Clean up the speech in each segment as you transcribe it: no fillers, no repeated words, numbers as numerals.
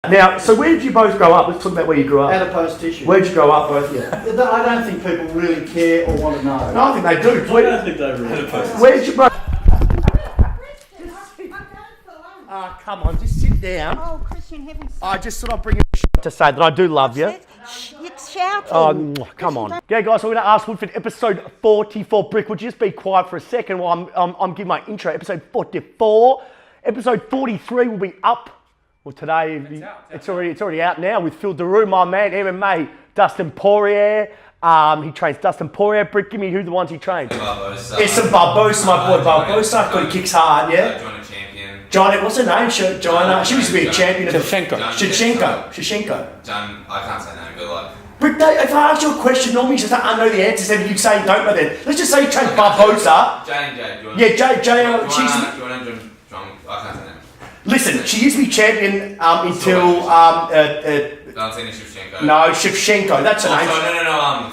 Now, so where did you both grow up? Let's talk about where you grew up. Adipose tissue. Where did you grow up, both of you? I don't think people really care or want to know. No, I think they do. I don't think they really do. Where did you grow up? Come on, just sit down. Oh, Christian, heavens. I just thought I'd bring you a shot to say that I do love you. It's shouting. Oh, come on. Yeah, guys, so we're going to ask Woodford, episode 44. Brick, would you just be quiet for a second while I'm giving my intro? Episode 44. Episode 43 will be up. Well, today, it's already out now with Phil Daru, my man, MMA, Dustin Poirier. He trains Dustin Poirier. Brick, give me who the ones he trains. Barbosa. It's some Barbosa, my boy Barbosa. Good, he kicks hard, yeah? Joanna champion. Joanna, what's her name? Joanna. She used to be a champion of Shevchenko. Shevchenko. Jan, I can't say name, but like. Brick, if I ask you a question, normally you just don't know the answers, then you say don't know then. Let's just say you train Barbosa. Jay. Yeah, Jay. Joanna, I can't say name. Listen, she used to be champion until Valentina Shevchenko. no, Shevchenko. That's her name. No.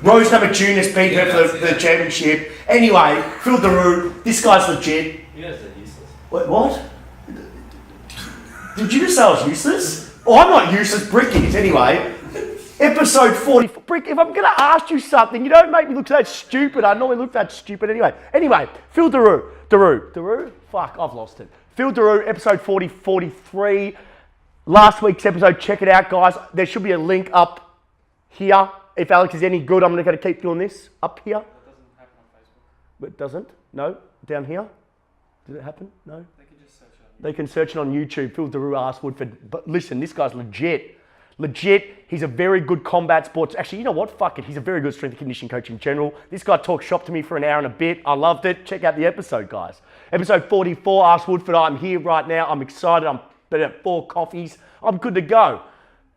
Rose Namajunas beat her for the championship. Anyway, Phil Daru, this guy's legit. You guys are useless. Wait, what? Did you just say I was useless? Oh, I'm not useless. Brick is anyway. Episode 40. Brick, if I'm going to ask you something, you don't make me look that stupid. I normally look that stupid anyway. Anyway, Phil Daru. Fuck, I've lost it. Phil Daru, episode 43. Last week's episode, check it out, guys. There should be a link up here. If Alex is any good, I'm going to keep doing this up here. That doesn't happen on Facebook. It doesn't? No? Down here? Did it happen? No? They can just search it. They can search it on YouTube. Phil Daru asked Woodford. But listen, this guy's legit. Legit. He's a very good combat sports. Actually, you know what? Fuck it. He's a very good strength and conditioning coach in general. This guy talked shop to me for an hour and a bit. I loved it. Check out the episode, guys. Episode 44, Ask Woodford. I'm here right now. I'm excited. I'm been at 4 coffees. I'm good to go.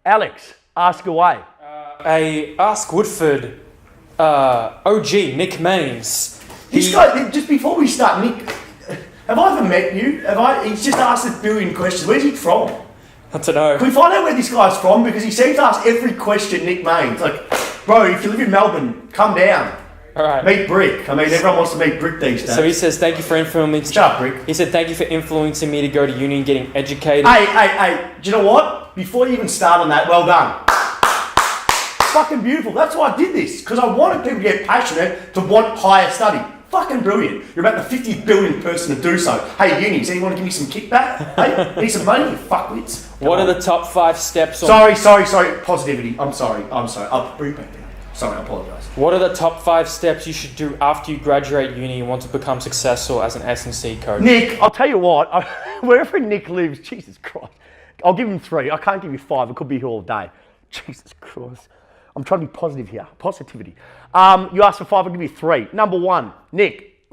Alex, ask away. Ask Woodford, OG, Nick Maynes. This guy, just before we start, Nick, have I ever met you? He's just asked a billion questions. Where's he from? I don't know. Can we find out where this guy's from? Because he seems to ask every question Nick Maynes. Like, bro, if you live in Melbourne, come down. All right. Meet Brick. I mean, everyone wants to meet Brick these days. So he says, thank you for influencing. Shut up, Brick. He said, thank you for influencing me to go to uni and getting educated. Hey, do you know what? Before you even start on that, well done. Fucking beautiful. That's why I did this. Because I wanted people to get passionate to want higher study. Fucking brilliant. You're about the 50 billion person to do so. Hey, unis, anyone want to give me some kickback? Hey, need some money, you fuckwits. What are the top 5 steps on... Sorry. Positivity. I'm sorry. I'll bring it back down. Sorry, I apologise. What are the top 5 steps you should do after you graduate uni and want to become successful as an S&C coach? Nick, I'll tell you what. Wherever Nick lives, Jesus Christ. I'll give him 3. I can't give you 5. It could be here all day. Jesus Christ. I'm trying to be positive here. Positivity. You asked for 5, I'll give you 3. Number 1, Nick,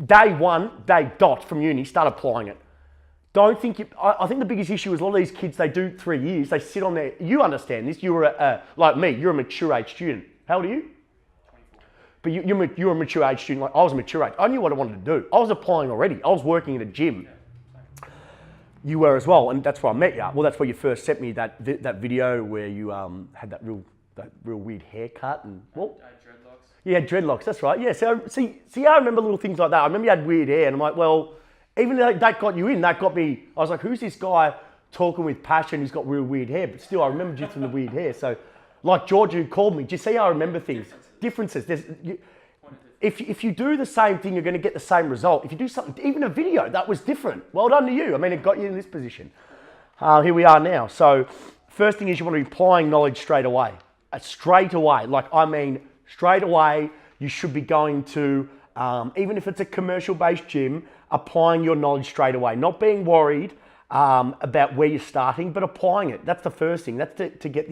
day dot from uni, start applying it. Don't think you... I think the biggest issue is a lot of these kids, they do 3 years, they sit on there. You understand this. You were, like me, you're a mature age student. How old are you? 24. But you're a mature age student. Like I was a mature age. I knew what I wanted to do. I was applying already. I was working at a gym. You were as well, and that's where I met you. Well, that's where you first sent me that video where you had that real weird haircut and well. I had dreadlocks. Yeah, dreadlocks. That's right. Yeah. So see, I remember little things like that. I remember you had weird hair, and I'm like, well, even though that got you in, that got me. I was like, who's this guy talking with passion who's got real weird hair? But still, I remember you from the weird hair. So, like George who called me. Do you see how I remember things? Differences. If you do the same thing, you're going to get the same result. If you do something, even a video, that was different. Well done to you. I mean, it got you in this position. Here we are now. So, first thing is you want to be applying knowledge straight away. Straight away. Straight away, you should be going to, even if it's a commercial-based gym, applying your knowledge straight away. Not being worried about where you're starting, but applying it. That's the first thing. That's to get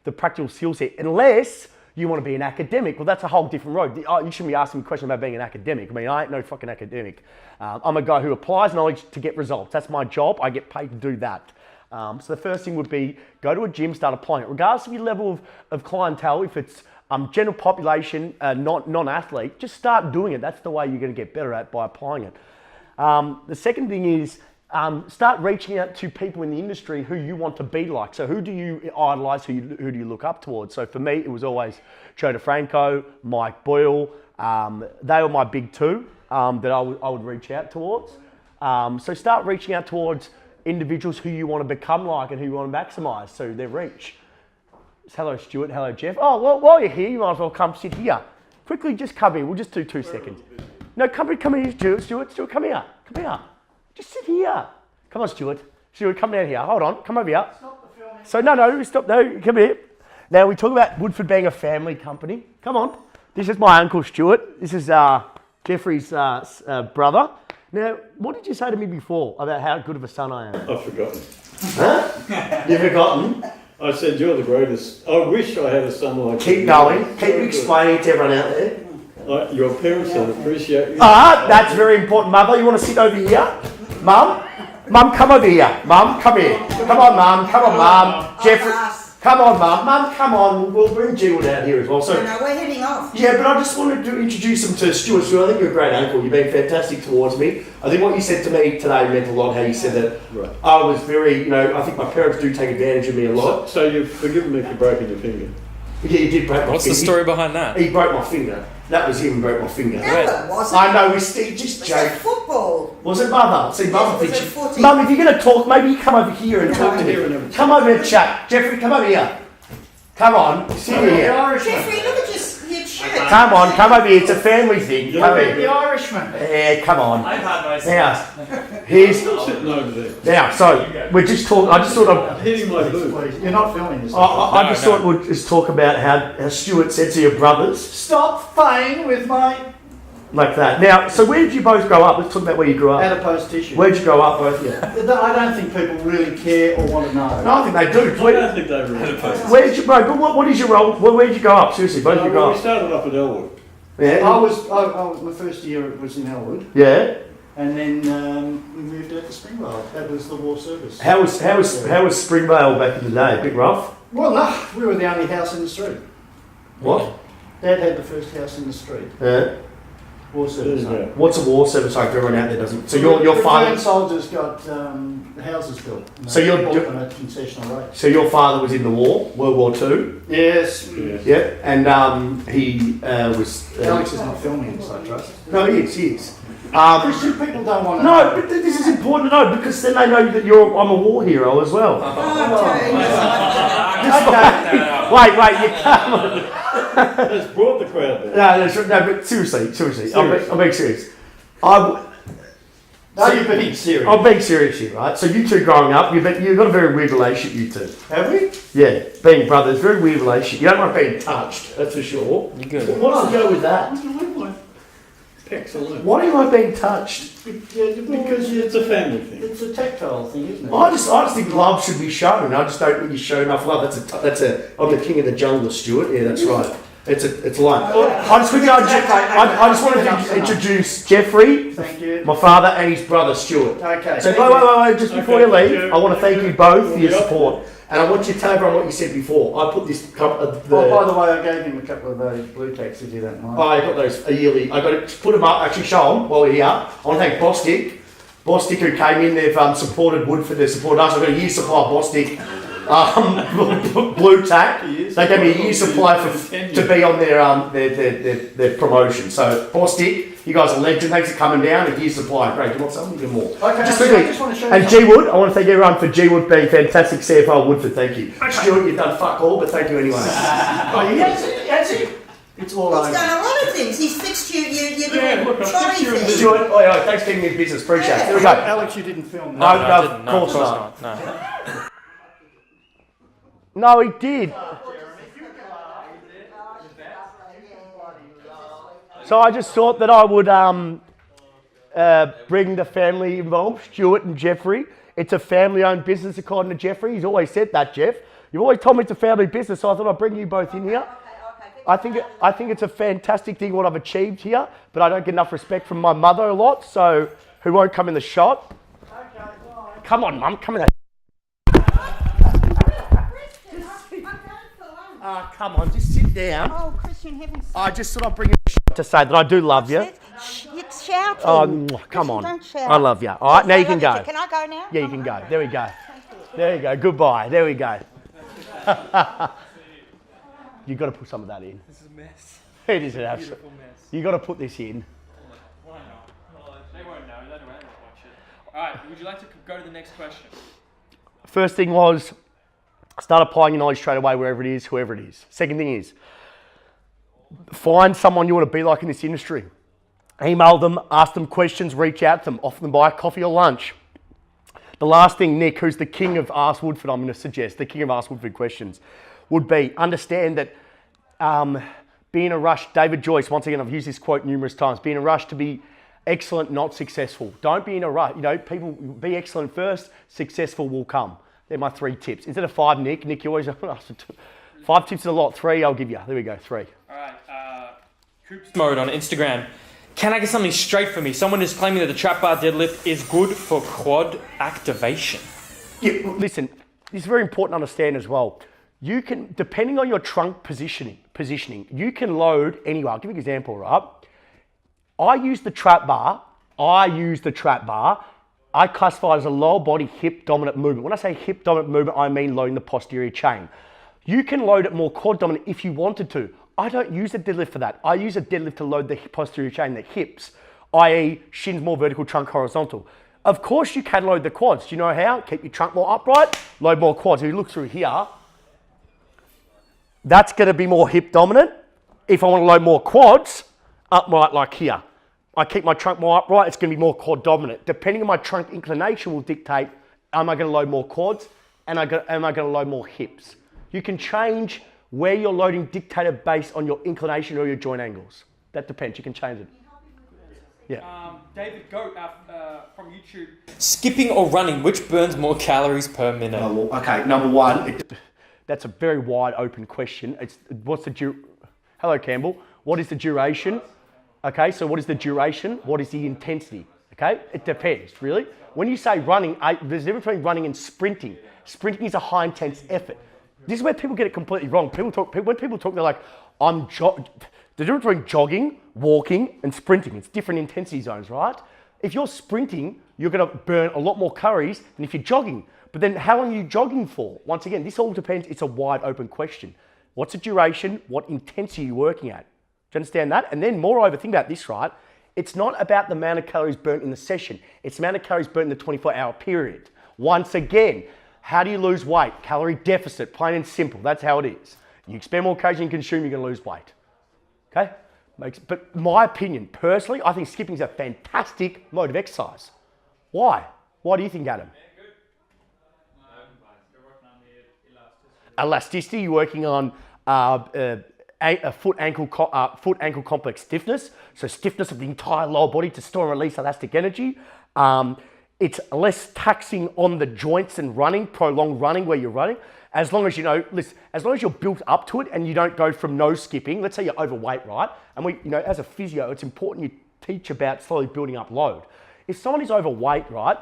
the practical skill set. Unless you want to be an academic. Well, that's a whole different road. You shouldn't be asking me questions about being an academic. I mean, I ain't no fucking academic. I'm a guy who applies knowledge to get results. That's my job. I get paid to do that. So the first thing would be go to a gym, start applying it. Regardless of your level of clientele, if it's general population, non-athlete, just start doing it. That's the way you're going to get better at by applying it. The second thing is start reaching out to people in the industry who you want to be like. So who do you idolize? Who do you look up towards? So for me, it was always Joe DeFranco, Mike Boyle. They were my big 2 that I would reach out towards. So start reaching out towards individuals who you want to become like and who you want to maximise, so their reach. So hello, Stuart. Hello, Jeff. Oh, well, while you're here, you might as well come sit here. Quickly, just come here. We'll just do 2 seconds. No, come here, Stuart. Stuart, come here. Come here. Just sit here. Come on, Stuart. Stuart, come down here. Hold on. Come over here. Stop the filming. So, no, stop. No, come here. Now, we talk about Woodford being a family company. Come on. This is my uncle, Stuart. This is Jeffrey's brother. Now, what did you say to me before about how good of a son I am? I've forgotten. Huh? You've forgotten? I said you're the greatest. I wish I had a son like you. Keep going. Keep explaining to everyone out there. Your parents don't appreciate you. That's very important. Mother, you want to sit over here? Mum? Mum, come over here. Mum, come here. Come on, Mum. Come on, Mum. Jeffrey. Come on, Mum. Mum, come on. We'll bring Jill out here as well. So, No, we're heading off. yeah, but I just wanted to introduce him to Stuart. Stuart, I think you're a great uncle. You've been fantastic towards me. I think what you said to me today meant a lot, how you said that Right. I was very, I think my parents do take advantage of me a lot. So you've forgiven me for breaking your finger. Yeah, he did break my finger. What's the story behind that? He broke my finger. That was him who broke my finger. No, it wasn't. I know, he just It was a joked. football. Was it Mother? See, Mother Yes, it was thinks a footy. Mum, if you're going to talk, maybe you come over here and talk to me. Come over and chat. Jeffrey, come over here. Come on, sit here. Jeffrey, look at your shirt. Come on, come over here. It's a family thing. Come The here. Irishman. Yeah, come on. I've had my Now, here's Sitting over there. now. So we're just talking. I just thought I'm hitting my boob. Please, you're not filming this. I just thought we'd just talk about how Stuart said to your brothers Stop playing with my like that. Now, so where did you both grow up? Let's talk about where you grew up. adipose tissue. Where'd you grow up, both of you? I don't think people really care or want to know. No, I think they do. I don't think they really. Where did you, bro? But what is your role? Where did you grow up? Seriously, both of you grow We up. started off at Elwood. Yeah. My first year was in Elwood, Yeah. and then we moved out to Springvale. That was the war service. How was Springvale back in the day? A bit rough. Well, no, we were the only house in the street. What? Dad had the first house in the street. Yeah. War service. There you go. What's a war service like? Everyone out there doesn't. So your Returned father. soldiers got houses built. So you're- bought them at concessional rate. So your father was in the war, World War II. Yes. Yeah. Yeah. And he was. Alex is not filming this, I trust. No, he is. Christian people don't want to No, know. but this is important to know because then they know that I'm a war hero as well. Wait, you can't. That's brought the crowd there. No, but seriously, I'm being serious. No, you're being serious. I'm being serious here, right? So you two growing up, you've got a very weird relationship, you two. Have we? Yeah, being brothers, very weird relationship. You don't like being touched, that's for sure. You good? What's the go with that? I don't like pecs alone. Why do you like being touched? Because it's a family thing. It's a tactile thing, isn't it? I just think love should be shown. I just don't think you show enough love. I'm the king of the jungle, Stuart. Yeah, that's right. It's like I just wanted to introduce Jeffrey, Thank you. my father, and his brother Stuart. Okay. So thank you. wait, just before you leave, I want to thank you both for your support, and I want you to tell everyone what you said before. I put this. Oh, by the way, I gave him a couple of those blue tacks if you don't mind. I got those a yearly. I got to put them up. Actually, show them while we're here. I want to thank Bostic. Bostic who came in. They've supported Woodford. They've supported us. I've got a year's supply of Bostic. Blue tack. They gave me a year's supply to be on their promotion. So Bostic, you guys are legend. Thanks for coming down. A year's supply. Great. Do you want something? Get more. Okay, Just I quickly. just want to show you And G Wood, I want to thank everyone for G Wood being fantastic CFO of Woodford. Thank you. Stuart, you've done fuck all, but thank you anyway. Oh, yes, it's all He's over. done a lot of things. He's fixed your Yeah, little look, I trolley fixed your thing. Stuart, thanks for giving me business. Appreciate it. There we go. Alex, you didn't film No, that. no, I didn't. of course not. No. No, he did. So I just thought that I would bring the family involved, Stuart and Jeffrey. It's a family-owned business according to Jeffrey. He's always said that, Jeff. You've always told me it's a family business, so I thought I'd bring you both in here. I think it's a fantastic thing what I've achieved here, but I don't get enough respect from my mother a lot, so who won't come in the shot. Come on, Mum, come in. Come on, just sit down. Oh, Christian, heaven's I just thought I'd bring you a shot to say that I do love you. It's shouting. Oh, come on. Don't shout. I love you. All right, now you can go. Can I go now? Yeah, you can go. There we go. There you go. Goodbye. There we go. You've got to put some of that in. This is a mess. It is an absolute. Beautiful mess. You've got to put this in. Why not? Well, they won't know. They don't watch it. All right, would you like to go to the next question? First thing was, start applying your knowledge straight away wherever it is, whoever it is. Second thing is, find someone you want to be like in this industry. Email them, ask them questions, reach out to them, offer them buy a coffee or lunch. The last thing, Nick, who's the king of Ask Woodford, I'm going to suggest, the king of Ask Woodford questions, would be understand that be in a rush. David Joyce, once again, I've used this quote numerous times, be in a rush to be excellent, not successful. Don't be in a rush. You know, people, be excellent first, successful will come. They're my 3 tips. Instead of 5, Nick, you always ask for 5 tips is a lot. 3, I'll give you. There we go, 3. All right, Coopsmode on Instagram. Can I get something straight for me? Someone is claiming that the trap bar deadlift is good for quad activation. Yeah, listen, this is very important to understand as well. You can, depending on your trunk positioning, you can load anywhere. I'll give you an example, right? I use the trap bar. I classify it as a lower body hip dominant movement. When I say hip dominant movement, I mean loading the posterior chain. You can load it more quad dominant if you wanted to. I don't use a deadlift for that. I use a deadlift to load the posterior chain, the hips, i.e. shins more vertical, trunk horizontal. Of course you can load the quads. Do you know how? Keep your trunk more upright, load more quads. If you look through here, that's going to be more hip dominant. If I want to load more quads, upright like here. I keep my trunk more upright, it's going to be more quad dominant. Depending on my trunk inclination will dictate, am I going to load more quads and am I going to load more hips? You can change where you're loading dictated based on your inclination or your joint angles. That depends, you can change it. Yeah. David Goat from YouTube. Skipping or running, which burns more calories per minute? Oh, well, okay, number 1, that's a very wide open question. Hello Campbell, what is the duration? Okay, so what is the duration? What is the intensity? Okay, it depends, really. When you say running, there's a difference between running and sprinting. Sprinting is a high intense effort. This is where people get it completely wrong. When people talk, they're like, the difference between jogging, walking, and sprinting, it's different intensity zones, right? If you're sprinting, you're gonna burn a lot more calories than if you're jogging. But then how long are you jogging for? Once again, this all depends, it's a wide open question. What's the duration? What intensity are you working at? Do you understand that? And then moreover, think about this, right? It's not about the amount of calories burnt in the session. It's the amount of calories burnt in the 24-hour period. Once again, how do you lose weight? Calorie deficit, plain and simple. That's how it is. You expend more calories than you consume, you're going to lose weight. Okay? But my opinion, personally, I think skipping is a fantastic mode of exercise. Why? Why do you think, Adam? Elasticity, you're working on a foot ankle complex stiffness, so stiffness of the entire lower body to store and release elastic energy. It's less taxing on the joints and running, prolonged running where you're running. As long as as long as you're built up to it and you don't go from no skipping. Let's say you're overweight, right? And as a physio, it's important you teach about slowly building up load. If someone is overweight, right?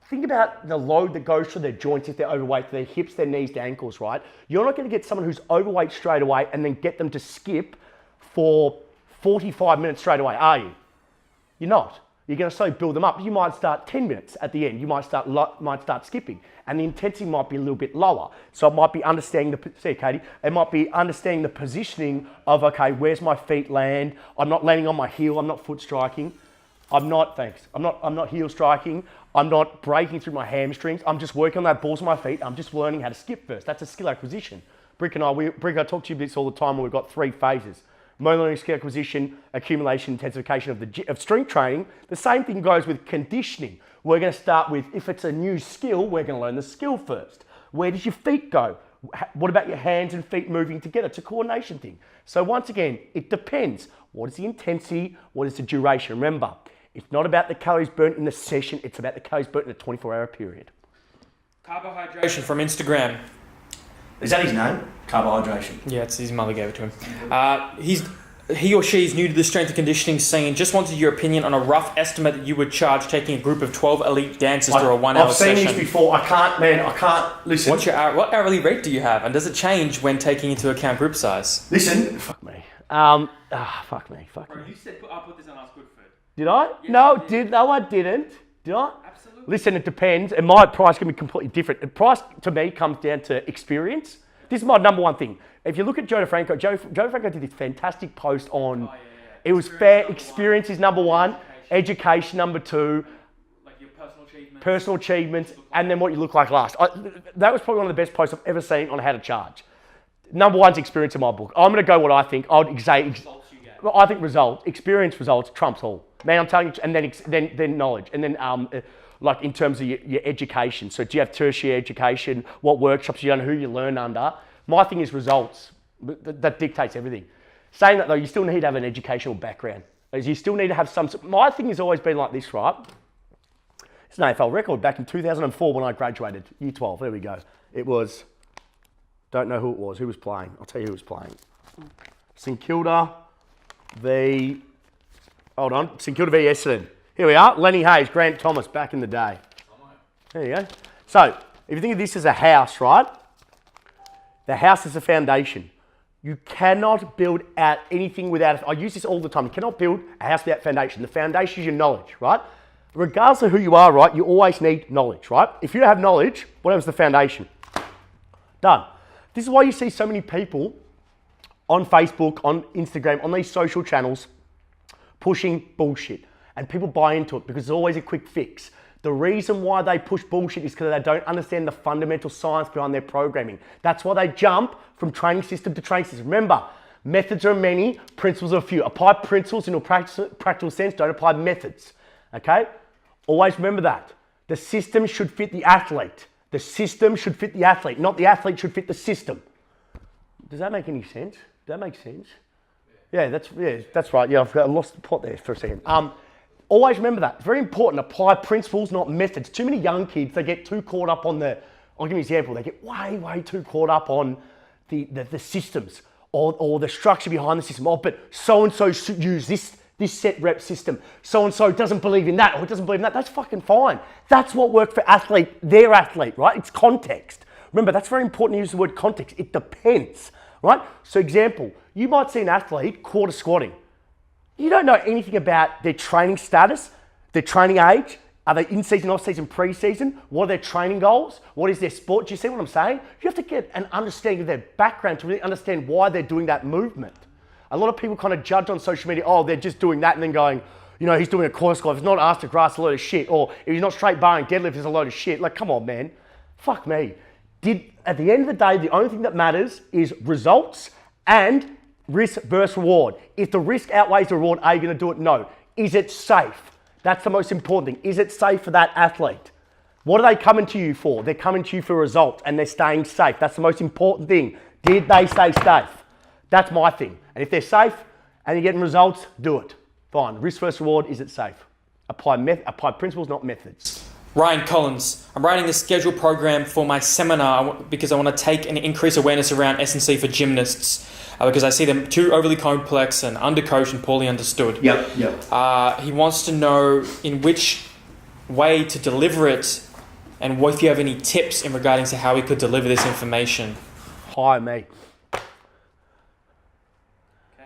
Think about the load that goes through their joints if they're overweight, their hips, their knees, their ankles, right? You're not going to get someone who's overweight straight away and then get them to skip for 45 minutes straight away, are you? You're not. You're going to slowly build them up. You might start 10 minutes at the end. You might start skipping, and the intensity might be a little bit lower. So it might be understanding it might be understanding the positioning of, okay, where's my feet land? I'm not landing on my heel. I'm not foot striking. I'm not heel striking. I'm not breaking through my hamstrings. I'm just working on that balls of my feet. I'm just learning how to skip first. That's a skill acquisition. Brick, I talk to you this all the time. We've got 3 phases. Motor learning, skill acquisition, accumulation, intensification of strength training. The same thing goes with conditioning. We're going to start with, if it's a new skill, we're going to learn the skill first. Where does your feet go? What about your hands and feet moving together? It's a coordination thing. So once again, it depends. What is the intensity? What is the duration? Remember, it's not about the calories burnt in the session. It's about the calories burnt in the 24-hour period. Carbohydration from Instagram. Is that his name? Carbohydration. Yeah, it's his mother gave it to him. He or she is new to the strength and conditioning scene. Just wanted your opinion on a rough estimate that you would charge taking a group of 12 elite dancers through a 1 hour session. I've seen this before. I can't listen. What hourly rate do you have, and does it change when taking into account group size? Listen, fuck me. Fuck me. Bro, you said I'll put this on Ask Woodford. Did I? Yes, No, I didn't. Did I? Absolutely. Listen, it depends, and my price can be completely different. The price to me comes down to experience. This is my number 1 thing. If you look at Joe Franco did this fantastic post on. It was fair. Experience is number 1. Education number 2. Like your personal achievements, and then what you look like last. That was probably one of the best posts I've ever seen on how to charge. Number one's experience in my book. I'm going to go what I think. I'd say, well, I think experience results trumps all. Man, I'm telling you, and then knowledge, and then like in terms of your education. So do you have tertiary education? What workshops you done? Who you learn under? My thing is results. That dictates everything. Saying that though, you still need to have an educational background. You still need to have some. My thing has always been like this, right? It's an AFL record back in 2004 when I graduated, year 12. There we go. It was. Don't know who it was. Who was playing? I'll tell you who was playing. St Kilda v. Hold on. St Kilda v Essendon. Here we are. Lenny Hayes, Grant Thomas, back in the day. There you go. So, if you think of this as a house, right? The house is the foundation. You cannot build out anything without, I use this all the time. You cannot build a house without foundation. The foundation is your knowledge, right? Regardless of who you are, right? You always need knowledge, right? If you don't have knowledge, what happens to the foundation? Done. This is why you see so many people on Facebook, on Instagram, on these social channels pushing bullshit. And people buy into it because it's always a quick fix. The reason why they push bullshit is because they don't understand the fundamental science behind their programming. That's why they jump from training system to training system. Remember, methods are many, principles are few. Apply principles in a practical sense, don't apply methods, okay? Always remember that. The system should fit the athlete. The system should fit the athlete, not the athlete should fit the system. Does that make any sense? Does that make sense? Yeah, that's right. Yeah, I lost the plot there for a second. Always remember that. It's very important. Apply principles, not methods. Too many young kids, they get too caught up on I'll give you an example. They get way too caught up on the systems or the structure behind the system. Oh, but so-and-so should use this set rep system. So-and-so doesn't believe in that or doesn't believe in that. That's fucking fine. That's what worked for their athlete, right? It's context. Remember, that's very important to use the word context. It depends, right? So example, you might see an athlete quarter squatting. You don't know anything about their training status, their training age. Are they in season, off season, pre-season? What are their training goals? What is their sport? Do you see what I'm saying? You have to get an understanding of their background to really understand why they're doing that movement. A lot of people kind of judge on social media, oh, they're just doing that and then going, you know, he's doing a quarter squat. If he's not asked to grasp, a load of shit. Or if he's not straight barring deadlift, is a load of shit. Like, come on, man. Fuck me. At the end of the day, the only thing that matters is results and risk versus reward. If the risk outweighs the reward, are you going to do it? No. Is it safe? That's the most important thing. Is it safe for that athlete? What are they coming to you for? They're coming to you for results and they're staying safe. That's the most important thing. Did they stay safe? That's my thing. And if they're safe and you're getting results, do it. Fine. Risk versus reward, is it safe? Apply principles, not methods. Ryan Collins, I'm writing a scheduled program for my seminar because I want to take and increase awareness around S&C for gymnasts because I see them too overly complex and undercoached and poorly understood. Yep. He wants to know in which way to deliver it and if you have any tips in regarding to how we could deliver this information. Hire me. Okay.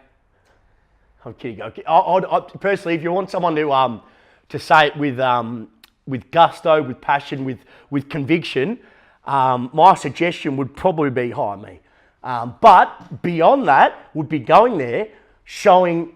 I'm kidding. I personally, if you want someone to say it with gusto, with passion, with conviction, my suggestion would probably be hire me. But beyond that would be going there, showing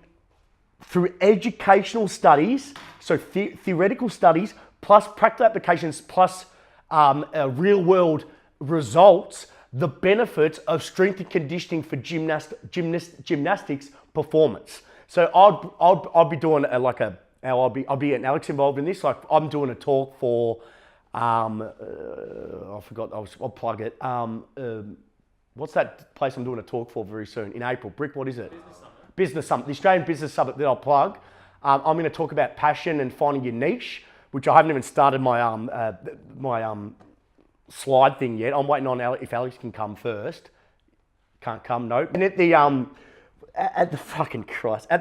through educational studies, so theoretical studies, plus practical applications, plus real-world results, the benefits of strength and conditioning for gymnastics performance. So I'll be doing I'll be getting Alex involved in this. Like I'm doing a talk for, I forgot. I'll plug it. What's that place I'm doing a talk for very soon in April? Brick, what is it? Business Summit. The Australian Business Summit that I'll plug. I'm going to talk about passion and finding your niche, which I haven't even started my slide thing yet. I'm waiting on if Alex can come first. Can't come, no. And at the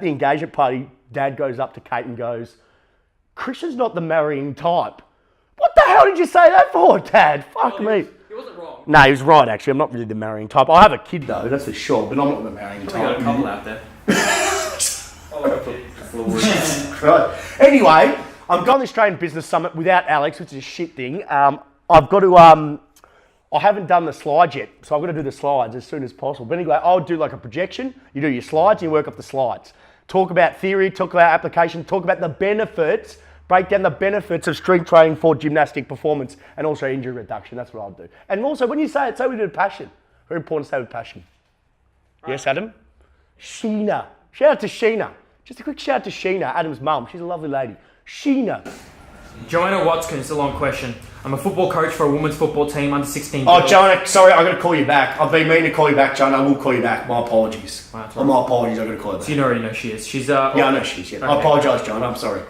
engagement party, Dad goes up to Kate and goes, Christian's not the marrying type. What the hell did you say that for, Dad? Fuck me. He wasn't wrong. No, he was right, actually. I'm not really the marrying type. I have a kid, though, that's for sure, but I'm not the marrying We got type. a couple out there. Right. Anyway, I'm going to the Australian Business Summit without Alex, which is a shit thing. I've got to... I haven't done the slides yet, so I've got to do the slides as soon as possible. But anyway, I'll do like a projection. You do your slides and you work up the slides. Talk about theory, talk about application, talk about the benefits, break down the benefits of strength training for gymnastic performance and also injury reduction. That's what I'll do. And also, when you say it, say with passion. Very important to say with passion. Yes, Adam? Sheena. Shout out to Sheena. Just a quick shout out to Sheena, Adam's mum. She's a lovely lady. Sheena. Joanna Watkinson, it's a long question. I'm a football coach for a women's football team under 16. Oh, Joanna, sorry, I'm going to call you back. I've been meaning to call you back, Joanna. I will call you back. My apologies. Wow, My apologies, I'm going to call you back. So you already know she is. She's Yeah, I know she is. Yeah. Okay. I apologise, Joanna. I'm sorry.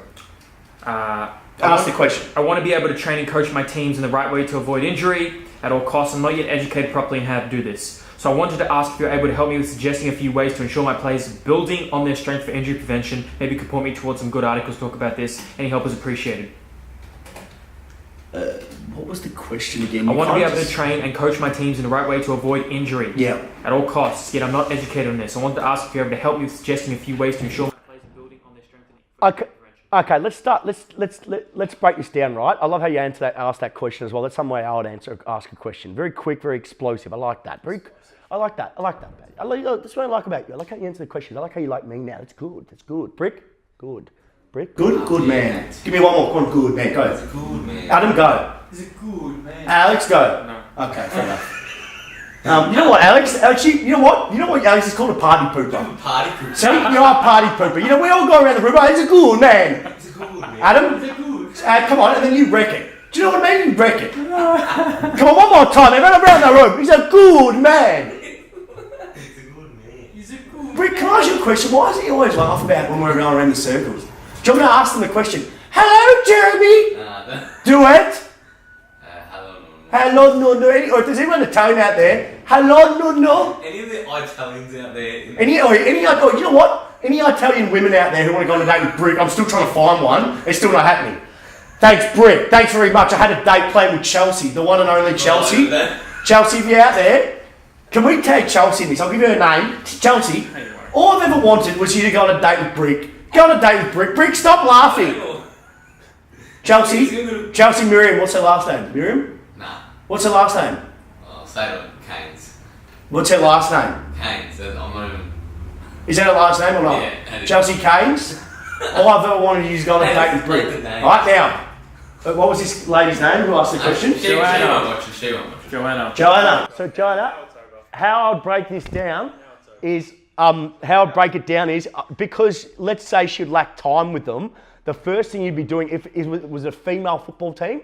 Ask the question. I want to be able to train and coach my teams in the right way to avoid injury at all costs. I'm not yet educated properly on how to do this. So I wanted to ask if you're able to help me with suggesting a few ways to ensure my players building on their strength for injury prevention. Maybe you could point me towards some good articles to talk about this. Any help is appreciated. What was the question again? I want to be able to train and coach my teams in the right way to avoid injury at all costs, yet I'm not educated on this. I wanted to ask if you're able to help me with suggesting a few ways to ensure my players are building on their strength for prevention. Okay, let's start. Let's break this down, right? I love how you asked that question as well. That's some way I would ask a question. Very quick, very explosive. I like that. I like that. That's what I like about you. I like how you answer the questions. I like how you like me now. That's good. Brick? Good. Brick? Good man. Give me one more. Come on, good man. Go. He's a good man. Adam, go. He's a good man. Alex, go. No. Okay, fair enough. You know what, Alex? You know what, Alex is called a party pooper. Party pooper. See, you're a party pooper. You know, we all go around the room. Oh, he's a good man. He's a good man. Adam, He's a good. come on, and then you wreck it. Do you know what I mean? You wreck it. Come on, one more time. Everyone around the room. He's a good man. He's a good man. He's a good. Rick, can I ask you a question? Why does he always laugh about when we're going around the circles? Do you want me to ask them the question? Hello, Jeremy. Do it. Hello, no. Or does anyone Italian out there? Hello, no. Any of the Italians out there? You know what? Any Italian women out there who want to go on a date with Brick? I'm still trying to find one. It's still not happening. Thanks, Brick. Thanks very much. I had a date planned with Chelsea, the one and only Chelsea. Chelsea, if you're out there, can we tag Chelsea in this? I'll give you her name. Chelsea. All I've ever wanted was you to go on a date with Brick. Go on a date with Brick. Brick, stop laughing. Chelsea Miriam, what's her last name? Miriam? Nah. What's her last name? I'll say it. Keynes. What's her last name? Keynes. I'm not even. Is that her last name or not? Yeah. Chelsea Keynes? All I've ever wanted is to go on a date with Brick. Alright, now, what was this lady's name? Who asked the question? She won't watch it. She won't watch it. Joanna. So Joanna, how I'd break this down is, because let's say she'd lack time with them, the first thing you'd be doing if it was a female football team,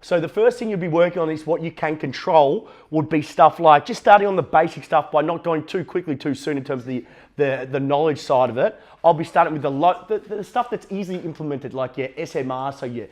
so the first thing you'd be working on is what you can control would be stuff like just starting on the basic stuff by not going too quickly too soon in terms of the knowledge side of it. I'll be starting with the stuff that's easily implemented, like your SMR, so your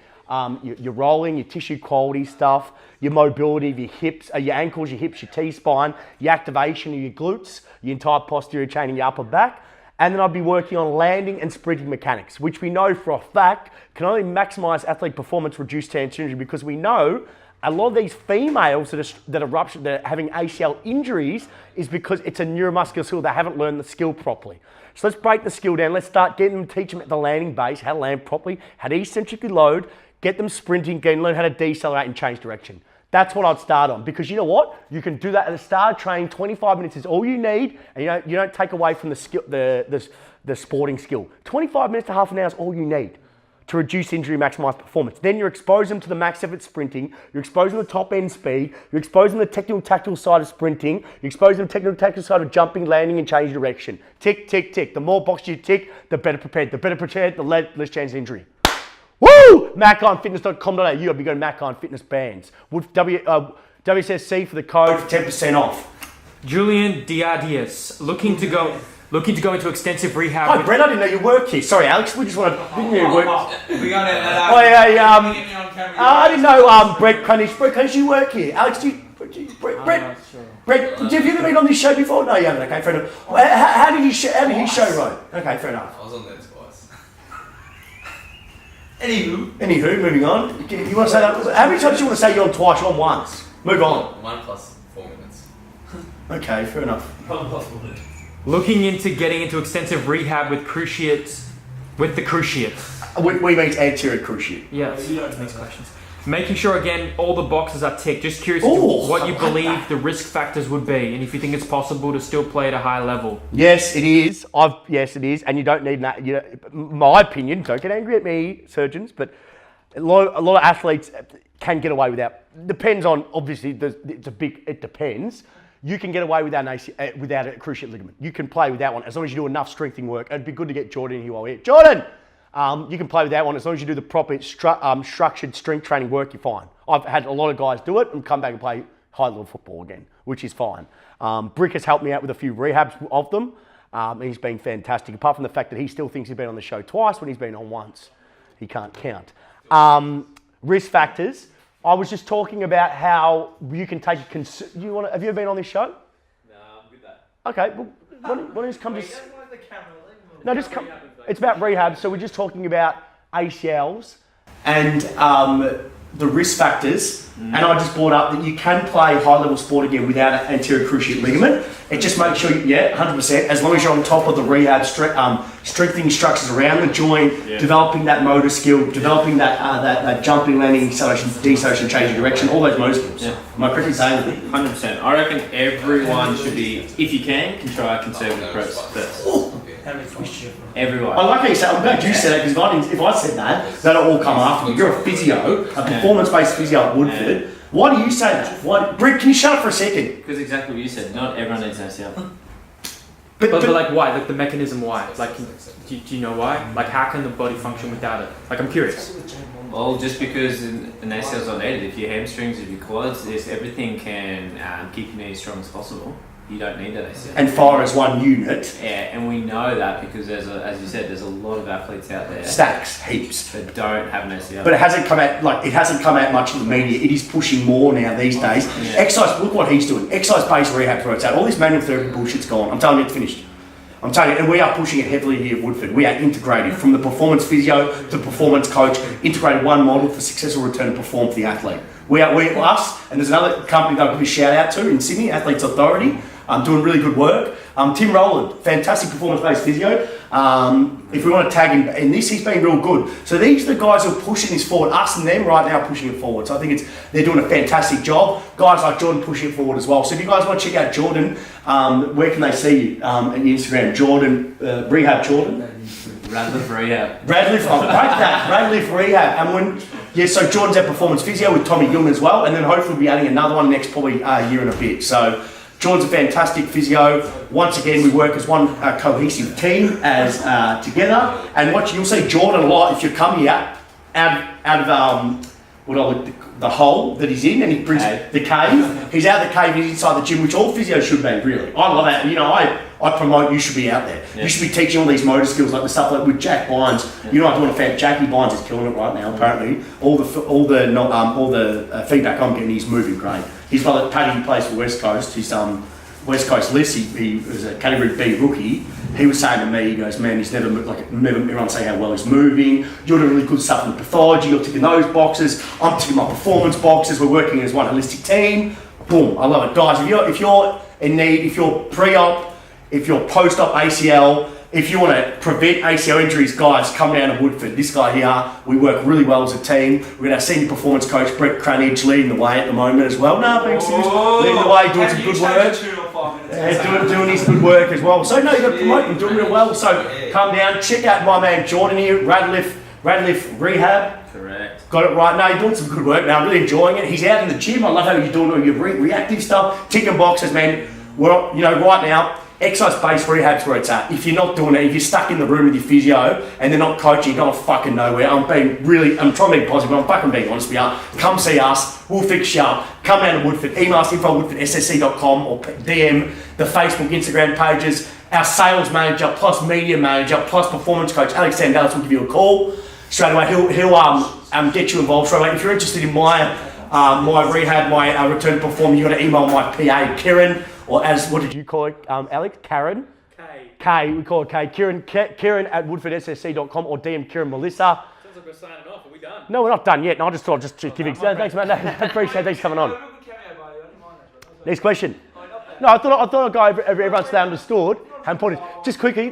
rolling, your tissue quality stuff, your mobility of your hips, your ankles, your hips, your T-spine, your activation of your glutes, your entire posterior chain in your upper back. And then I'd be working on landing and sprinting mechanics, which we know for a fact can only maximize athletic performance, reduce chance injury, because we know a lot of these females that are having ACL injuries is because it's a neuromuscular skill. They haven't learned the skill properly. So let's break the skill down. Let's start getting them, teach them at the landing base, how to land properly, how to eccentrically load, get them sprinting, learn how to decelerate and change direction. That's what I'd start on, because you know what? You can do that at the start of training. 25 minutes is all you need, and you don't take away from the skill, the sporting skill. 25 minutes to half an hour is all you need to reduce injury, maximize performance. Then you're exposing them to the max effort sprinting, you're exposing them to the top end speed, you're exposing them to the technical tactical side of sprinting, you're exposing them to the technical tactical side of jumping, landing and changing direction. Tick, tick, tick. The more boxes you tick, the better prepared. The better prepared, the less chance of injury. Woo! MacIronFitness.com.au. I'll be going to Mac-Iron Fitness Bands. WSSC for the code for 10% off. Julian Diaadias, looking to go into extensive rehab. Hi, Brent. I didn't know you work here. Sorry, Alex. We just want to. Didn't you work? We got it. I didn't know. Brett Cunnish, you work here. Alex, Brett, have you ever been on this show before? No, you haven't. Okay, fair enough. How did his show run? Okay, fair enough. I was on there twice. Anywho, moving on. You want to say that? How many times do you want to say you're on twice? You're on once. Move on. 1 plus 4 minutes. Okay, fair enough. 1 plus 4 minutes. Looking into getting into extensive rehab with cruciate. We mean anterior cruciate. Yes. Next questions. Making sure, again, all the boxes are ticked. Just curious what you believe the risk factors would be, and if you think it's possible to still play at a high level. Yes, it is. Yes, it is, and you don't need that. My opinion. Don't get angry at me, surgeons, but a lot of athletes can get away without. Depends on, obviously. It depends. You can get away without without a cruciate ligament. You can play without one as long as you do enough strengthening work. It'd be good to get Jordan here while we're here. Jordan. You can play with that one as long as you do the proper structured strength training work. You're fine. I've had a lot of guys do it and come back and play high level football again, which is fine. Brick has helped me out with a few rehabs of them. He's been fantastic. Apart from the fact that he still thinks he's been on the show twice when he's been on once. He can't count. Risk factors. I was just talking about how you can take have you ever been on this show? No, I'm with that. Okay. Well, why don't you just come to... No, just come. It's about rehab. So we're just talking about ACLs and the risk factors. And I just brought up that you can play high-level sport again without an anterior cruciate ligament. It just makes sure, 100%, as long as you're on top of the rehab, strengthening structures around the joint, developing that motor skill, developing that jumping, landing, acceleration, deceleration, change of direction, all those motor skills. Yeah. Am I correctly saying that? 100%. I reckon everyone should be, if you can try a conservative approach first. Everyone. I like how you said, I'm glad you said that, because if I said that, that'll all come after you. You're a physio, a performance-based physio at Woodford. Why do you say that? Brick, can you shut up for a second? Because exactly what you said, not everyone needs an ACL. But like why? Like the mechanism why? Like do you know why? Like how can the body function without it? Like I'm curious. Well, just because an ACL is not needed. If your hamstrings, if your quads, if everything can keep your knee as strong as possible, you don't need that ACL. And fire as one unit. Yeah, and we know that because as you said, there's a lot of athletes out there. Stacks, heaps. That don't have an ACL. But it hasn't come out much in the media. It is pushing more now these days. Yeah. Exercise, look what he's doing. Exercise-based rehab where it's at. All this manual therapy bullshit's gone. I'm telling you, it's finished. I'm telling you, and we are pushing it heavily here at Woodford. We are integrated from the performance physio to performance coach, integrated one model for successful return to perform for the athlete. We're us, and there's another company that I'll give a shout out to in Sydney, Athletes Authority. Doing really good work. Tim Rowland, fantastic performance-based physio. If we want to tag him in this, he's been real good. So these are the guys who are pushing this forward. Us and them right now are pushing it forward. So I think they're doing a fantastic job. Guys like Jordan pushing it forward as well. So if you guys want to check out Jordan, where can they see you? On Instagram, Jordan, Rehab Jordan? Radliff Rehab. Radliff, I'll break that. Radliff Rehab. And so Jordan's at Performance Physio with Tommy Gilman as well. And then hopefully we'll be adding another one next probably year and a bit. So Jordan's a fantastic physio. Once again, we work as one cohesive team as together. And you'll see Jordan a lot if you come here out of the hole that he's in, and he brings the cave. He's out of the cave, he's inside the gym, which all physios should be, really. I love that. I promote you should be out there. Yeah. You should be teaching all these motor skills, like the stuff like with Jack Bynes. Yeah. I'm doing a fan. Jackie Bynes is killing it right now. Apparently, all the feedback I'm getting, he's moving great. His brother Paddy plays for West Coast. He's West Coast Lists. He was a Category B rookie. He was saying to me, he goes, man, he's never everyone say how well he's moving. You're doing really good stuff in the pathology. You're ticking those boxes. I'm ticking my performance boxes. We're working as one holistic team. Boom, I love it, guys. If you're in need, if you're pre-op, if you're post-op ACL, if you want to prevent ACL injuries, guys, come down to Woodford. This guy here, we work really well as a team. We're going to have senior performance coach Brett Cranage leading the way at the moment as well. No, being serious, leading the way, doing some good work. Doing his good work as well. So no, you've got to promote him, doing real well. So come down, check out my man Jordan here, Radliff Rehab. Correct. Got it right now. You're doing some good work now. I'm really enjoying it. He's out in the gym. I love how you're doing all your reactive stuff, ticking boxes, man. Well, right now, exercise-based rehab's where it's at. If you're not doing it, if you're stuck in the room with your physio and they're not coaching, you're going fucking nowhere. I'm trying to be positive, but I'm fucking being honest with you. Come see us. We'll fix you up. Come down to Woodford. Email us info@woodfordssc.com or DM the Facebook, Instagram pages. Our sales manager, plus media manager, plus performance coach, Alex Sandalis will give you a call straight away. He'll get you involved straight away. If you're interested in my rehab, my return to perform, you've got to email my PA, Kieran, or as, what did you call it, Alex? Karen? Kay, we call it Kay. Kieran at woodfordssc.com or DM Kieran Melissa. Sounds like we're signing off. Are we done? No, we're not done yet. No, I just thought I'd give you... Thanks, man. I appreciate it. Thanks for coming on. Next question. No, I thought I'd go over everyone's they understood. Just quickly,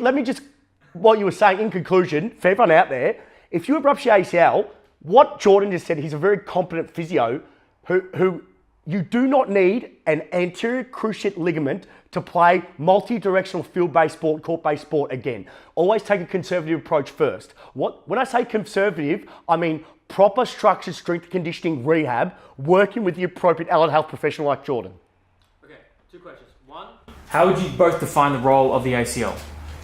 what you were saying in conclusion, for everyone out there, if you rupture your ACL, what Jordan just said, he's a very competent physio who you do not need an anterior cruciate ligament to play multi-directional field-based sport, court-based sport again. Always take a conservative approach first. When I say conservative, I mean proper structured strength conditioning rehab, working with the appropriate allied health professional like Jordan. Okay, 2 questions. 1, how would you both define the role of the ACL?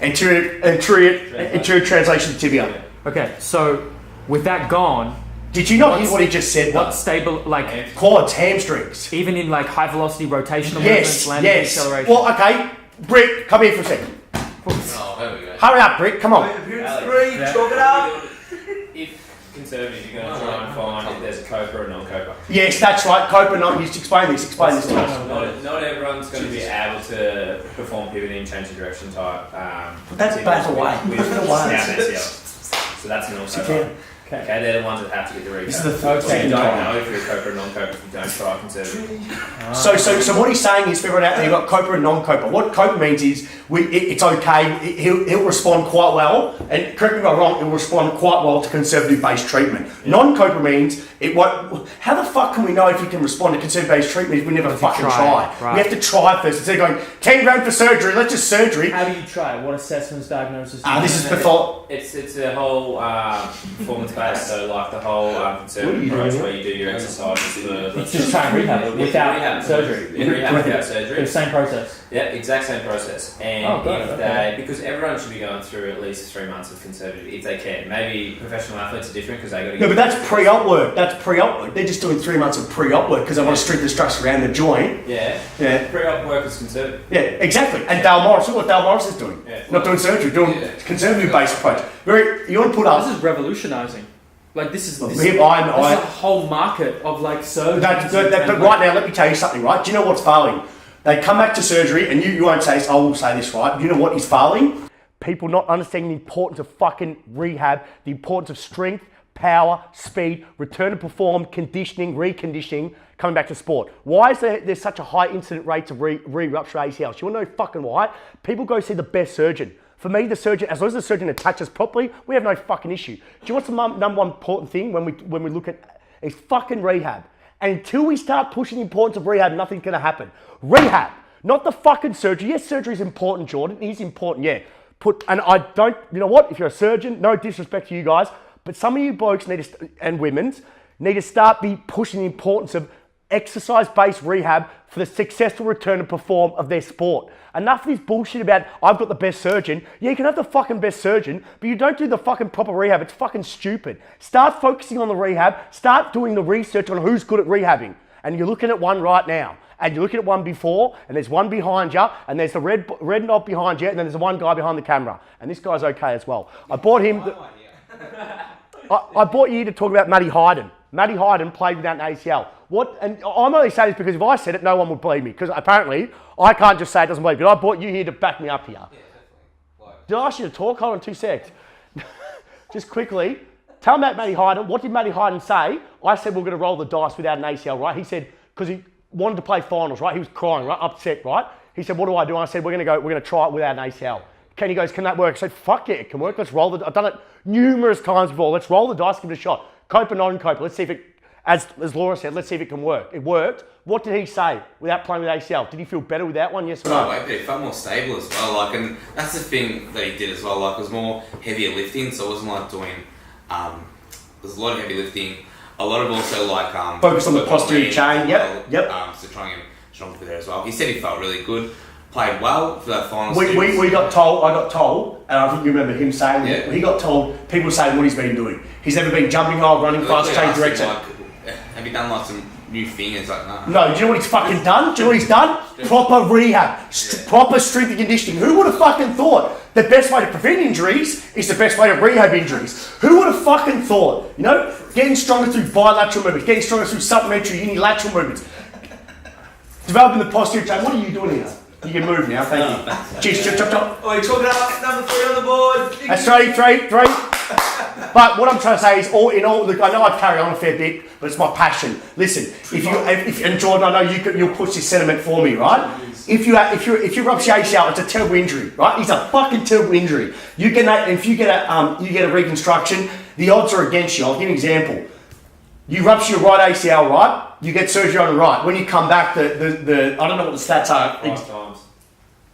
Anterior translation to tibia. Okay, so with that gone, Did you not hear what he just said? what stable, like, Quads, hamstrings. even in like high velocity rotational movements, Yes, landing, yes. acceleration? Well, okay. Brick, come here for a second. Oh, there we go. Hurry up, Brick. Come on. Chalk it up. If conservative, you're going to try and find if there's a COPA or non-COPA. Yes, that's right. Copa, no, just explain this to us. Not everyone's going to be able to perform pivoting, change of direction type. That's back away. With down ACL. So that's a non-COPA. Okay, they're the ones that have to get the rehab. This is the third So you thing. don't know if you're a COPA or non-COPA if you don't try conservative. So what he's saying is, for everyone out there, you've got Copa and non-Copa. What Copa means is it's okay. He'll respond quite well, and correct me if I'm wrong, he'll respond quite well to conservative-based treatment. Yeah. Non-Copa means it won't. How the fuck can we know if he can respond to conservative-based treatment if we never fucking try? Right. We have to try first. Instead of going 10 grand for surgery, let's just surgery. How do you try? What assessments, diagnosis? This is before. It's a whole performance based, so like the whole conservative approach where you do your exercises. It's just trying rehab without rehab surgery. Rehab without surgery. The same process. Yeah, exact same process. And because everyone should be going through at least 3 months of conservative if they can. Maybe professional athletes are different because they got to. No, but that's pre-op work. That's pre-op work. They're just doing 3 months of pre-op work because they want to strengthen the structure around the joint. Yeah. Pre-op work is conservative. Yeah, exactly. And Dale Morris, look what Dale Morris is doing. Yeah. Not doing surgery, doing conservative-based approach. You want to put up. This is revolutionising. Like this is This is a whole market of like surgery. But right now, let me tell you something, right? Do you know what's failing? They come back to surgery, and you won't say this, I will say this, right? You know what is failing? People not understanding the importance of fucking rehab, the importance of strength, power, speed, return to perform, conditioning, reconditioning, coming back to sport. Why is there such a high incident rate of re-rupture ACLs? You want to know fucking why? People go see the best surgeon. For me, the surgeon, as long as the surgeon attaches properly, we have no fucking issue. Do you know what's the number one important thing when we look at is fucking rehab? And until we start pushing the importance of rehab, nothing's gonna happen. Rehab, not the fucking surgery. Yes, surgery is important, Jordan. It is important, yeah. And I don't, you know what? If you're a surgeon, no disrespect to you guys, but some of you blokes and women's need to start pushing the importance of exercise-based rehab for the successful return to perform of their sport. Enough of this bullshit about, I've got the best surgeon. Yeah, you can have the fucking best surgeon, but you don't do the fucking proper rehab. It's fucking stupid. Start focusing on the rehab. Start doing the research on who's good at rehabbing. And you're looking at one right now. And you're looking at one before, and there's one behind you, and there's the red knob behind you, and then there's the one guy behind the camera. And this guy's okay as well. I bought him... I brought you here to talk about Matty Hyden. Matty Hyden played without an ACL. And I'm only saying this because if I said it, no one would believe me. Because apparently, I can't just say it doesn't believe me. But I brought you here to back me up here. Yeah, definitely. Did I ask you to talk? Hold on 2 seconds. Just quickly, tell me about Matty Hyden. What did Matty Hyden say? I said we're going to roll the dice without an ACL, right? He said, because he wanted to play finals, right? He was crying, right? Upset, right? He said, what do I do? And I said, we're going to try it without an ACL. He goes, can that work? I said, fuck yeah, it can work. Let's roll I've done it numerous times before. Let's roll the dice, give it a shot. Cope and non-cope. Let's see if it, as Laura said, let's see if it can work. It worked. What did he say without playing with ACL? Did he feel better with that one? Yes or no? No way, but he felt more stable as well. And that's the thing that he did as well. It was more heavier lifting, so it wasn't like doing. There's a lot of heavy lifting. A lot of also focus on the posterior chain. Yep. So trying him stronger there as well. He said he felt really good. Played well for that final. I got told, and I think you remember him saying, he got told, people saying what he's been doing. He's never been jumping high, running fast, change direction. Have you done some new thing? It's like, no. No, do you know what he's fucking done? Do you know what he's done? Proper rehab, proper strength and conditioning. Who would have fucking thought the best way to prevent injuries is the best way to rehab injuries? Who would have fucking thought? You know, getting stronger through bilateral movements, getting stronger through supplementary unilateral movements, developing the posterior chain. What are you doing here? You can move now, thank you. Cheers, chop. Oh, you're talking about number 3 on the board. That's three. But what I'm trying to say is, look, I know I carry on a fair bit, but it's my passion. Listen, and Jordan, I know you'll push this sentiment for me, right? If you rupture your ACL, it's a terrible injury, right? It's a fucking terrible injury. You get that, if you get a reconstruction, the odds are against you. I'll give you an example. You rupture your right ACL, right? You get surgery on the right. When you come back, the I don't know what the stats are. 5 times.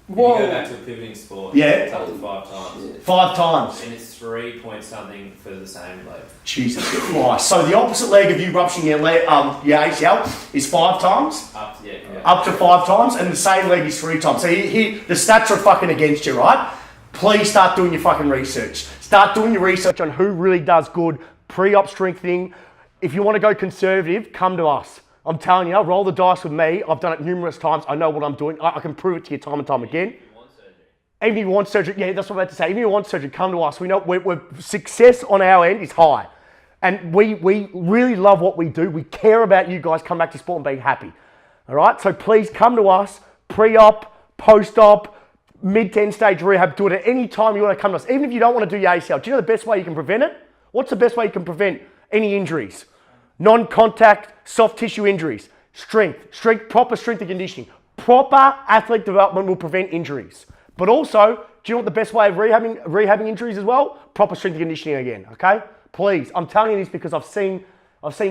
Whoa. If you go back to a pivoting sport, Yeah. it's up to 5 times. 5 times. And it's 3 point something for the same leg. Jesus Christ. So the opposite leg of you rupturing your ACL is 5 times? Up to 5 times, and the same leg is 3 times. So the stats are fucking against you, right? Please start doing your fucking research. Start doing your research on who really does good pre-op strengthening. If you want to go conservative, come to us. I'm telling you, roll the dice with me. I've done it numerous times. I know what I'm doing. I can prove it to you time and time again. Even if you want surgery, yeah, that's what I'm about to say. Even if you want surgery, come to us. We know we're success on our end is high. And we really love what we do. We care about you guys coming back to sport and being happy. All right? So please come to us, pre-op, post-op, mid-10 stage rehab. Do it at any time you want to come to us. Even if you don't want to do your ACL. Do you know the best way you can prevent it? What's the best way you can prevent any injuries? Non-contact, soft tissue injuries. Strength, proper strength and conditioning. Proper athlete development will prevent injuries. But also, do you know what the best way of rehabbing injuries as well? Proper strength and conditioning again, okay? Please, I'm telling you this because I've seen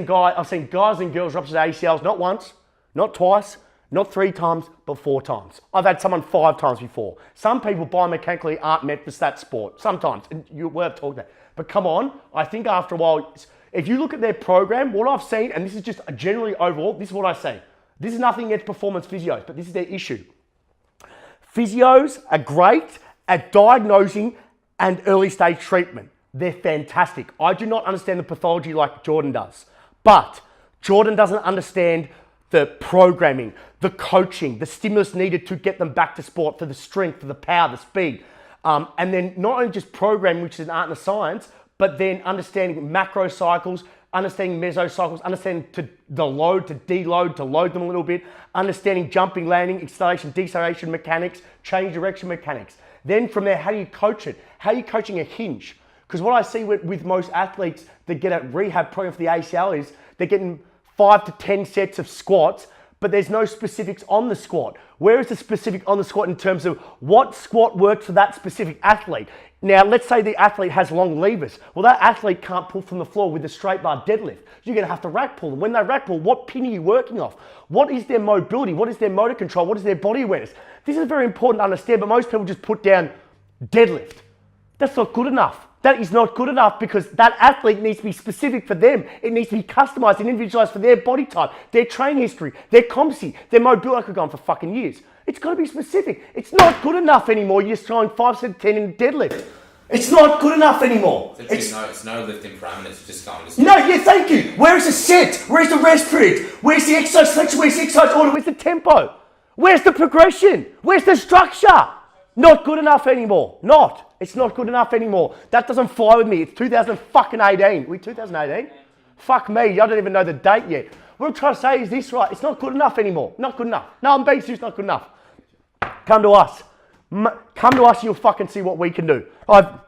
guys and girls rupture their ACLs not once, not twice, not 3 times, but 4 times. I've had someone 5 times before. Some people biomechanically aren't meant for that sport. Sometimes, and we'll have to talk that. But come on, I think after a while, if you look at their program, what I've seen, and this is just generally overall, this is what I say. This is nothing against performance physios, but this is their issue. Physios are great at diagnosing and early stage treatment. They're fantastic. I do not understand the pathology like Jordan does, but Jordan doesn't understand the programming, the coaching, the stimulus needed to get them back to sport for the strength, for the power, the speed. And then not only just programming, which is an art and a science, but then understanding macro cycles, understanding mesocycles, understanding the load, to deload, to load them a little bit, understanding jumping, landing, acceleration, deceleration mechanics, change direction mechanics. Then from there, how do you coach it? How are you coaching a hinge? Because what I see with most athletes that get a rehab program for the ACL is they're getting 5 to 10 sets of squats, but there's no specifics on the squat. Where is the specific on the squat in terms of what squat works for that specific athlete? Now, let's say the athlete has long levers. Well, that athlete can't pull from the floor with a straight bar deadlift. You're going to have to rack pull them. When they rack pull, what pin are you working off? What is their mobility? What is their motor control? What is their body awareness? This is very important to understand, but most people just put down deadlift. That's not good enough. That is not good enough because that athlete needs to be specific for them. It needs to be customized and individualized for their body type, their training history, their competency, their mobility. I could go on for fucking years. It's got to be specific. It's not good enough anymore. You're just throwing 5 sets of 10 in a deadlift. It's not good enough anymore. It's no lifting parameters, just going to... No, yeah, thank you. Where is the set? Where's the rest period? Where's the exercise selection? Where's the exercise order? Where's the tempo? Where's the progression? Where's the structure? Not good enough anymore. It's not good enough anymore. That doesn't fly with me. It's 2018. We 2018? Fuck me, I don't even know the date yet. What I'm trying to say is this, right? It's not good enough anymore. Not good enough. No, I'm being serious, not good enough. Come to us. Come to us and you'll fucking see what we can do. I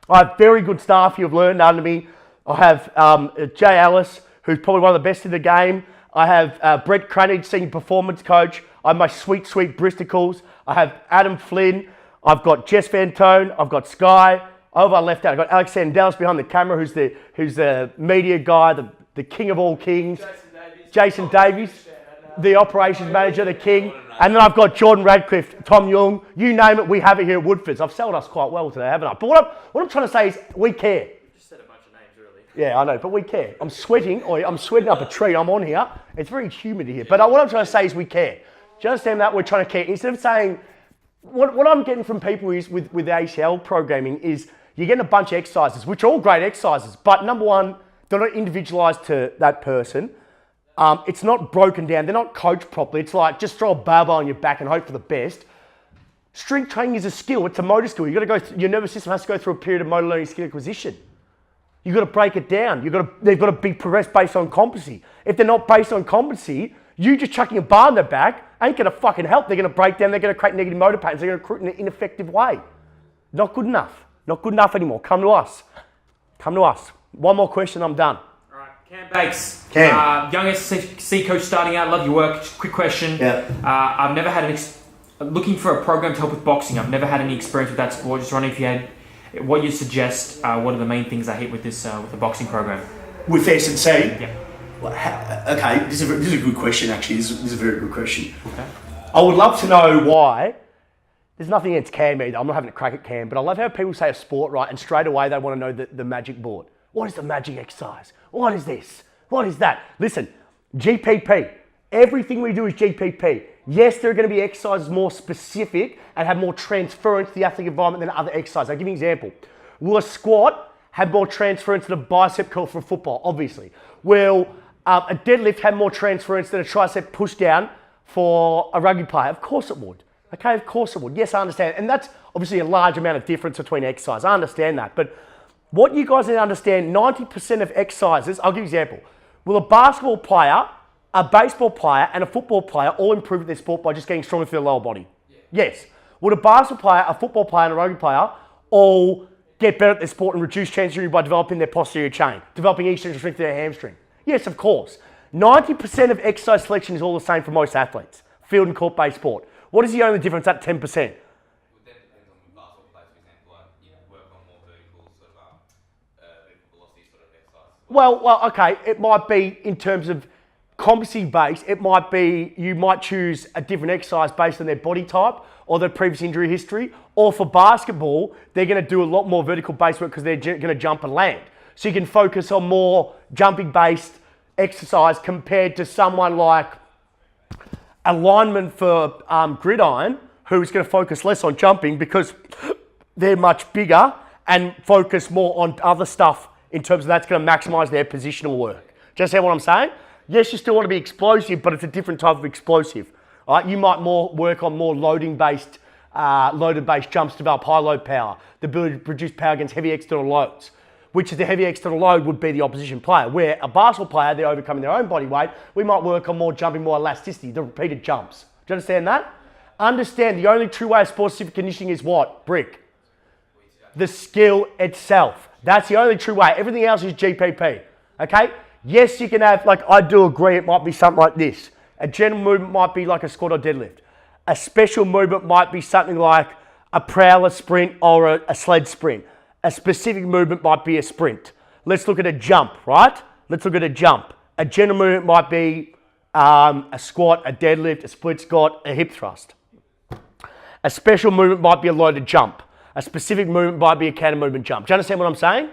have very good staff who have learned under me. I have Jay Ellis, who's probably one of the best in the game. I have Brett Cranage, senior performance coach. I have my sweet Bristicles. I have Adam Flynn. I've got Jess Fantone. I've got Sky. Over our left out, I've got Alex Sandelis behind the camera, who's the media guy, the king of all kings. Jason Davies, the operations manager, the king. And then I've got Jordan Radcliffe, Tom Young, you name it, we have it here at Woodford's. I've sold us quite well today, haven't I? But what I'm trying to say is we care. You just said a bunch of names, really. Yeah, I know, but we care. I'm sweating up a tree. I'm on here. It's very humid here. But what I'm trying to say is we care. Do you understand that? We're trying to care. Instead of saying, what I'm getting from people is with ACL programming is you're getting a bunch of exercises, which are all great exercises. But number one, they're not individualized to that person. It's not broken down. They're not coached properly. It's like just throw a barbell on your back and hope for the best. Strength training is a skill. It's a motor skill. You've got to go through, your nervous system has to go through a period of motor learning skill acquisition. You've got to break it down. They've got to be progressed based on competency. If they're not based on competency, you just chucking a bar on their back ain't going to fucking help. They're going to break down. They're going to create negative motor patterns. They're going to recruit in an ineffective way. Not good enough. Not good enough anymore. Come to us. Come to us. One more question, I'm done. Cam Bakes, Cam. young SC coach starting out, love your work. Just a quick question. Yeah. I've never had looking for a program to help with boxing. I've never had any experience with that sport. Just wondering if you had what you suggest, what are the main things I hit with this with the boxing program? With S&C? Yeah. Well, okay, this is a good question, actually. This is a very good question. Okay. I would love to know why. There's nothing against Cam either. I'm not having a crack at Cam, but I love how people say a sport, right, and straight away they want to know the magic board. What is the magic exercise? What is this? What is that? Listen, GPP. Everything we do is GPP. Yes, there are going to be exercises more specific and have more transference to the athletic environment than other exercises. I'll give you an example. Will a squat have more transference than a bicep curl for football? Obviously. Will a deadlift have more transference than a tricep push down for a rugby player? Of course it would. Okay, of course it would. Yes, I understand. And that's obviously a large amount of difference between exercise. I understand that. But what you guys need to understand, 90% of exercises, I'll give you an example. Will a basketball player, a baseball player, and a football player all improve their sport by just getting stronger through their lower body? Yeah. Yes. Would a basketball player, a football player, and a rugby player all get better at their sport and reduce chance of injury by developing their posterior chain, developing extrinsic strength to their hamstring? Yes, of course. 90% of exercise selection is all the same for most athletes, field and court-based sport. What is the only difference at 10%? Well, that depends on the basketball players, for example, work on more vertical sort of vertical velocity sort of exercise. Well, okay, it might be in terms of competency based, it might be you might choose a different exercise based on their body type or their previous injury history. Or for basketball, they're going to do a lot more vertical based work because they're going to jump and land. So you can focus on more jumping based exercise compared to someone like a lineman for gridiron who's going to focus less on jumping because they're much bigger and focus more on other stuff in terms of that's going to maximise their positional work. Do you understand what I'm saying? Yes, you still want to be explosive, but it's a different type of explosive. Right? You might work on more loaded-based jumps to develop high load power, the ability to produce power against heavy external loads, which is the heavy external load would be the opposition player. Where a basketball player, they're overcoming their own body weight, we might work on more jumping, more elasticity, the repeated jumps. Do you understand that? Understand the only true way of sport-specific conditioning is what? Brick. The skill itself. That's the only true way. Everything else is GPP. Okay? Yes, you can have, like I do agree, it might be something like this. A general movement might be like a squat or deadlift. A special movement might be something like a prowler sprint or a sled sprint. A specific movement might be a sprint. Let's look at a jump, right? Let's look at a jump. A general movement might be a squat, a deadlift, a split squat, a hip thrust. A special movement might be a loaded jump. A specific movement might be a counter movement jump. Do you understand what I'm saying?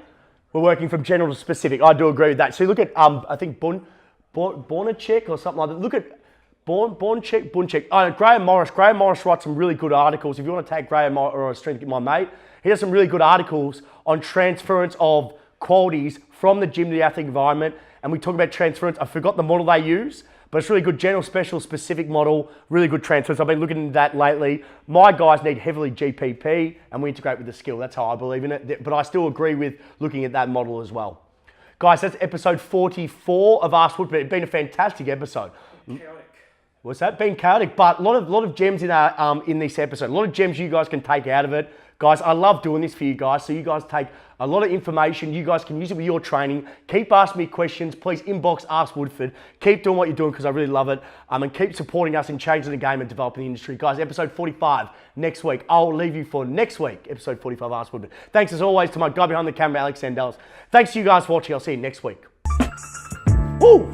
We're working from general to specific. I do agree with that. So you look at, I think, Bornacek or something like that. Look at Bunchek. Graham Morris. Graham Morris writes some really good articles. If you want to take Graham Morris, my mate, he has some really good articles on transference of qualities from the gym to the athletic environment. And we talk about transference. I forgot the model they use, but it's really good general, special, specific model, really good transference. I've been looking into that lately. My guys need heavily GPP and we integrate with the skill. That's how I believe in it. But I still agree with looking at that model as well. Guys, that's episode 44 of Ask Woodford. It's been a fantastic episode. Chaotic. What's that? Been chaotic, but a lot of gems in this episode. A lot of gems you guys can take out of it. Guys, I love doing this for you guys. So you guys take a lot of information. You guys can use it with your training. Keep asking me questions. Please inbox Ask Woodford. Keep doing what you're doing because I really love it. And keep supporting us in changing the game and developing the industry. Guys, episode 45 next week. I'll leave you for next week, episode 45 Ask Woodford. Thanks as always to my guy behind the camera, Alex Sandelis. Thanks to you guys for watching. I'll see you next week. Woo!